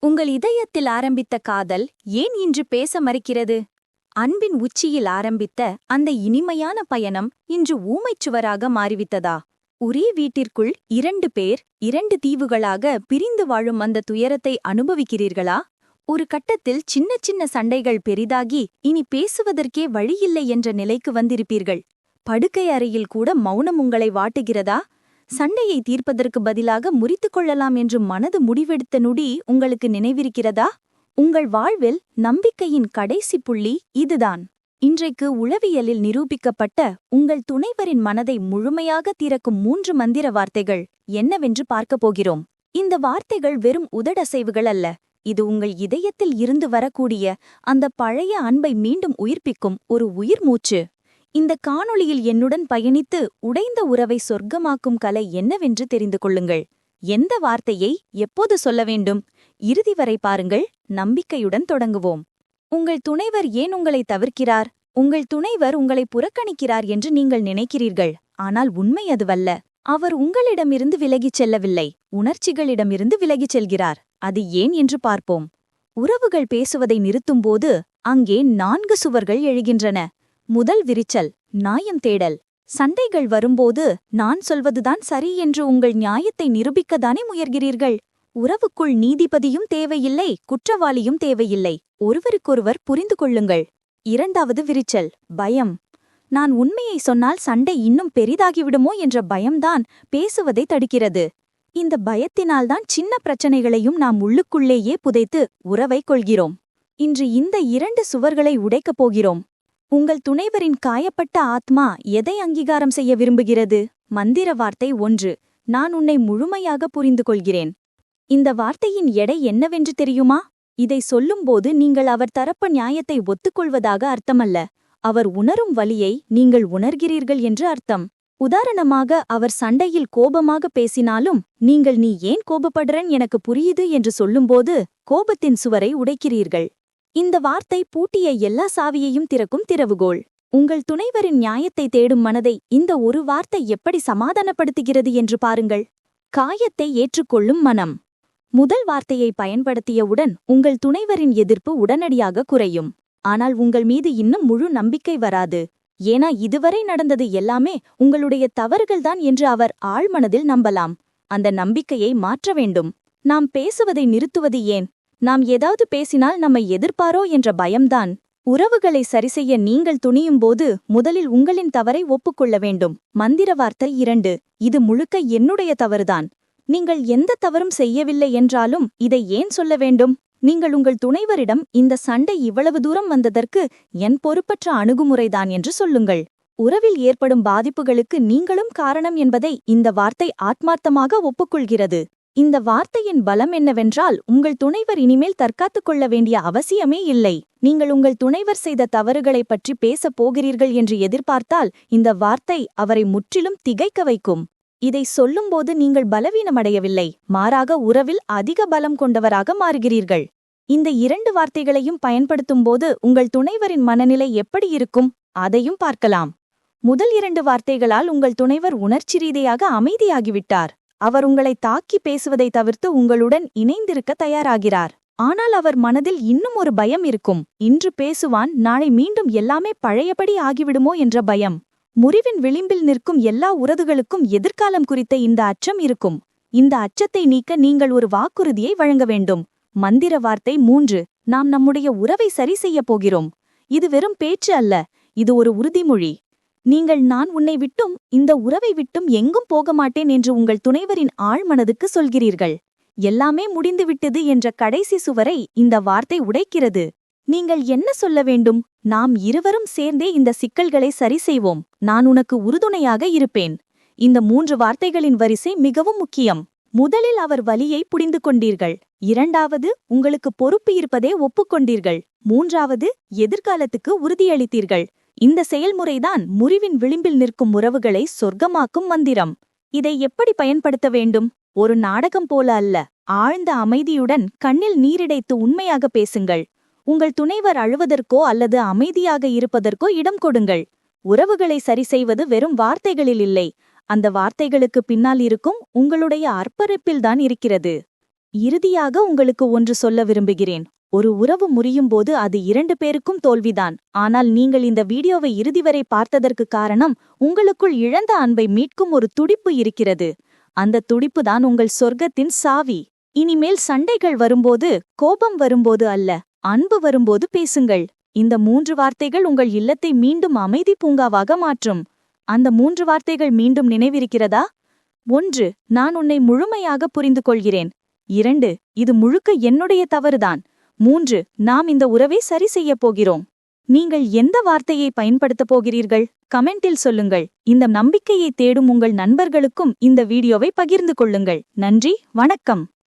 உங்கள் இதயத்தில் ஆரம்பித்த காதல் ஏன் இன்று பேச மறுக்கிறது? அன்பின் உச்சியில் ஆரம்பித்த அந்த இனிமையான பயணம் இன்று ஊமைச்சுவராக மாறிவிட்டதா? ஒரே வீட்டிற்குள் 2 பேர் 2 தீவுகளாக பிரிந்து வாழும் அந்த துயரத்தை அனுபவிக்கிறீர்களா? ஒரு கட்டத்தில் சின்ன சின்ன சண்டைகள் பெரிதாகி இனி பேசுவதற்கே வழியில்லை என்ற நிலைக்கு வந்திருப்பீர்கள். படுக்கை அறையில் கூட மௌனம் உங்களை வாட்டுகிறதா? சண்டையை தீர்ப்பதற்கு பதிலாக முறித்துக் கொள்ளலாம் என்று மனது முடிவெடுத்த நொடி உங்களுக்கு நினைவிருக்கிறதா? உங்கள் வாழ்வில் நம்பிக்கையின் கடைசி புள்ளி இதுதான். இன்றைக்கு உளவியலில் நிரூபிக்கப்பட்ட உங்கள் துணைவரின் மனதை முழுமையாக திறக்கும் 3 மந்திர வார்த்தைகள் என்னவென்று பார்க்கப் போகிறோம். இந்த வார்த்தைகள் வெறும் உதடசைவுகள் அல்ல. இது உங்கள் இதயத்தில் இருந்து வரக்கூடிய அந்த பழைய அன்பை மீண்டும் உயிர்ப்பிக்கும் ஒரு உயிர் மூச்சு. இந்த காணொளியில் என்னுடன் பயணித்து உடைந்த உறவை சொர்க்கமாக்கும் கலை என்னவென்று தெரிந்து கொள்ளுங்கள். எந்த வார்த்தையை எப்போது சொல்ல வேண்டும்? இறுதி வரை பாருங்கள். நம்பிக்கையுடன் தொடங்குவோம். உங்கள் துணைவர் ஏன் உங்களை தவிர்க்கிறார்? உங்கள் துணைவர் உங்களை புறக்கணிக்கிறார் என்று நீங்கள் நினைக்கிறீர்கள். ஆனால் உண்மை அதுவல்ல. அவர் உங்களிடமிருந்து விலகிச் செல்லவில்லை, உணர்ச்சிகளிடமிருந்து விலகிச் செல்கிறார். அது ஏன் என்று பார்ப்போம். உறவுகள் பேசுவதை நிறுத்தும்போது அங்கே 4 சுவர்கள் எழுகின்றன. முதல் விரிச்சல், நியாயம் தேடல். சண்டைகள் வரும்போது நான் சொல்வதுதான் சரி என்று உங்கள் நியாயத்தை நிரூபிக்கத்தானே முயல்கிறீர்கள். உறவுக்குள் நீதிபதியும் தேவையில்லை, குற்றவாளியும் தேவையில்லை. ஒருவருக்கொருவர் புரிந்து கொள்ளுங்கள். இரண்டாவது விரிச்சல், பயம். நான் உண்மையை சொன்னால் சண்டை இன்னும் பெரிதாகிவிடுமோ என்ற பயம்தான் பேசுவதை தடுக்கிறது. இந்த பயத்தினால்தான் சின்ன பிரச்சனைகளையும் நாம் உள்ளுக்குள்ளேயே புதைத்து உறவை கொள்கிறோம். இன்று இந்த 2 சுவர்களை உடைக்கப் போகிறோம். உங்கள் துணைவரின் காயப்பட்ட ஆத்மா எதை அங்கீகாரம் செய்ய விரும்புகிறது? மந்திர வார்த்தை 1. நான் உன்னை முழுமையாக புரிந்து கொள்கிறேன். இந்த வார்த்தையின் எடை என்னவென்று தெரியுமா? இதை சொல்லும்போது நீங்கள் அவர் தரப்பு நியாயத்தை ஒத்துக்கொள்வதாக அர்த்தமல்ல. அவர் உணரும் வலியை நீங்கள் உணர்கிறீர்கள் என்று அர்த்தம். உதாரணமாக, அவர் சண்டையில் கோபமாக பேசினாலும் நீங்கள் நீ ஏன் கோபப்படுறேன் எனக்கு புரியுது என்று சொல்லும்போது கோபத்தின் சுவரை உடைக்கிறீர்கள். இந்த வார்த்தை பூட்டிய எல்லா சாவியையும் திறக்கும் திறவுகோல். உங்கள் துணைவரின் நியாயத்தை தேடும் மனதை இந்த ஒரு வார்த்தை எப்படி சமாதானப்படுத்துகிறது என்று பாருங்கள். காயத்தை ஏற்றுக்கொள்ளும் மனம். முதல் வார்த்தையை பயன்படுத்தியவுடன் உங்கள் துணைவரின் எதிர்ப்பு உடனடியாக குறையும். ஆனால் உங்கள் மீது இன்னும் முழு நம்பிக்கை வராது. ஏனா இதுவரை நடந்தது எல்லாமே உங்களுடைய தவறுகள்தான் என்று அவர் ஆழ்மனதில் நம்பலாம். அந்த நம்பிக்கையை மாற்ற வேண்டும். நாம் பேசுவதை நிறுத்துவது ஏன்? நாம் ஏதாவது பேசினால் நம்மை எதிர்ப்பாரோ என்ற பயம்தான். உறவுகளை சரிசெய்ய நீங்கள் துணியும்போது முதலில் உங்களின் தவறை ஒப்புக்கொள்ள வேண்டும். மந்திர வார்த்தை 2. இது முழுக்க என்னுடைய தவறுதான். நீங்கள் எந்த தவறும் செய்யவில்லை என்றாலும் இதை ஏன் சொல்ல வேண்டும்? நீங்கள் உங்கள் துணைவரிடம் இந்த சண்டை இவ்வளவு தூரம் வந்ததற்கு என் பொறுப்பற்ற அணுகுமுறைதான் என்று சொல்லுங்கள். உறவில் ஏற்படும் பாதிப்புகளுக்கு நீங்களும் காரணம் என்பதை இந்த வார்த்தை ஆத்மார்த்தமாக ஒப்புக்கொள்கிறது. இந்த வார்த்தையின் பலம் என்னவென்றால் உங்கள் துணைவர் இனிமேல் தற்காத்துக் கொள்ள வேண்டிய அவசியமே இல்லை. நீங்கள் உங்கள் துணைவர் செய்த தவறுகளைப் பற்றி பேசப் போகிறீர்கள் என்று எதிர்பார்த்தால் இந்த வார்த்தை அவரை முற்றிலும் திகைக்க வைக்கும். இதை சொல்லும்போது நீங்கள் பலவீனமடையவில்லை, மாறாக உறவில் அதிக பலம் கொண்டவராக மாறுகிறீர்கள். இந்த 2 வார்த்தைகளையும் பயன்படுத்தும்போது உங்கள் துணைவரின் மனநிலை எப்படி இருக்கும் அதையும் பார்க்கலாம். முதல் 2 வார்த்தைகளால் உங்கள் துணைவர் உணர்ச்சி ரீதியாக அமைதியாகிவிட்டார். அவர் உங்களை தாக்கி பேசுவதை தவிர்த்து உங்களுடன் இணைந்திருக்க தயாராகிறார். ஆனால் அவர் மனதில் இன்னும் ஒரு பயம் இருக்கும். இன்று பேசுவான், நாளை மீண்டும் எல்லாமே பழையபடி ஆகிவிடுமோ என்ற பயம். முறிவின் விளிம்பில் நிற்கும் எல்லா உறவுகளுக்கும் எதிர்காலம் குறித்த இந்த அச்சம் இருக்கும். இந்த அச்சத்தை நீக்க நீங்கள் ஒரு வாக்குறுதியை வழங்க வேண்டும். மந்திர வார்த்தை 3. நாம் நம்முடைய உறவை சரி செய்யப் போகிறோம். இது வெறும் பேச்சு அல்ல, இது ஒரு உறுதிமொழி. நீங்கள் நான் உன்னை விட்டும் இந்த உறவை விட்டும் எங்கும் போக மாட்டேன் என்று உங்கள் துணைவரின் ஆழ்மனதுக்கு சொல்கிறீர்கள். எல்லாமே முடிந்துவிட்டது என்ற கடைசி சுவரை இந்த வார்த்தை உடைக்கிறது. நீங்கள் என்ன சொல்ல வேண்டும்? நாம் இருவரும் சேர்ந்தே இந்த சிக்கல்களை சரி செய்வோம். நான் உனக்கு உறுதுணையாக இருப்பேன். இந்த 3 வார்த்தைகளின் வரிசை மிகவும் முக்கியம். முதலில் அவர் வலியை புரிந்து கொண்டீர்கள். இரண்டாவது, உங்களுக்கு பொறுப்பு இருப்பதே ஒப்புக்கொண்டீர்கள். மூன்றாவது, எதிர்காலத்துக்கு உறுதியளித்தீர்கள். இந்த செயல்முறைதான் முறிவின் விளிம்பில் நிற்கும் உறவுகளை சொர்க்கமாக்கும் மந்திரம். இதை எப்படி பயன்படுத்த வேண்டும்? ஒரு நாடகம் போல அல்ல. ஆழ்ந்த அமைதியுடன் கண்ணில் நீரிடைத்து உண்மையாக பேசுங்கள். உங்கள் துணைவர் அழுவதற்கோ அல்லது அமைதியாக இருப்பதற்கோ இடம் கொடுங்கள். உறவுகளை சரி செய்வது வெறும் வார்த்தைகளில் இல்லை, அந்த வார்த்தைகளுக்கு பின்னால் இருக்கும் உங்களுடைய அர்ப்பணிப்பில்தான் இருக்கிறது. இறுதியாக உங்களுக்கு ஒன்று சொல்ல விரும்புகிறேன். ஒரு உறவு முறியும் போது அது 2 பேருக்கும் தோல்விதான். ஆனால் நீங்கள் இந்த வீடியோவை இறுதி வரை பார்த்ததற்கு காரணம் உங்களுக்குள் இழந்த அன்பை மீட்கும் ஒரு துடிப்பு இருக்கிறது. அந்த துடிப்புதான் உங்கள் சொர்க்கத்தின் சாவி. இனிமேல் சண்டைகள் வரும்போது, கோபம் வரும்போது அல்ல, அன்பு வரும்போது பேசுங்கள். இந்த 3 வார்த்தைகள் உங்கள் இல்லத்தை மீண்டும் அமைதி பூங்காவாக மாற்றும். அந்த 3 வார்த்தைகள் மீண்டும் நினைவிருக்கிறதா? 1. நான் உன்னை முழுமையாக புரிந்து கொள்கிறேன். 2. இது முழுக்க என்னுடைய தவறுதான். 3. நாம் இந்த உறவை சரி செய்யப் போகிறோம். நீங்கள் எந்த வார்த்தையை பயன்படுத்தப் போகிறீர்கள்? கமெண்டில் சொல்லுங்கள். இந்த நம்பிக்கையை தேடும் உங்கள் நண்பர்களுக்கும் இந்த வீடியோவை பகிர்ந்து கொள்ளுங்கள். நன்றி, வணக்கம்.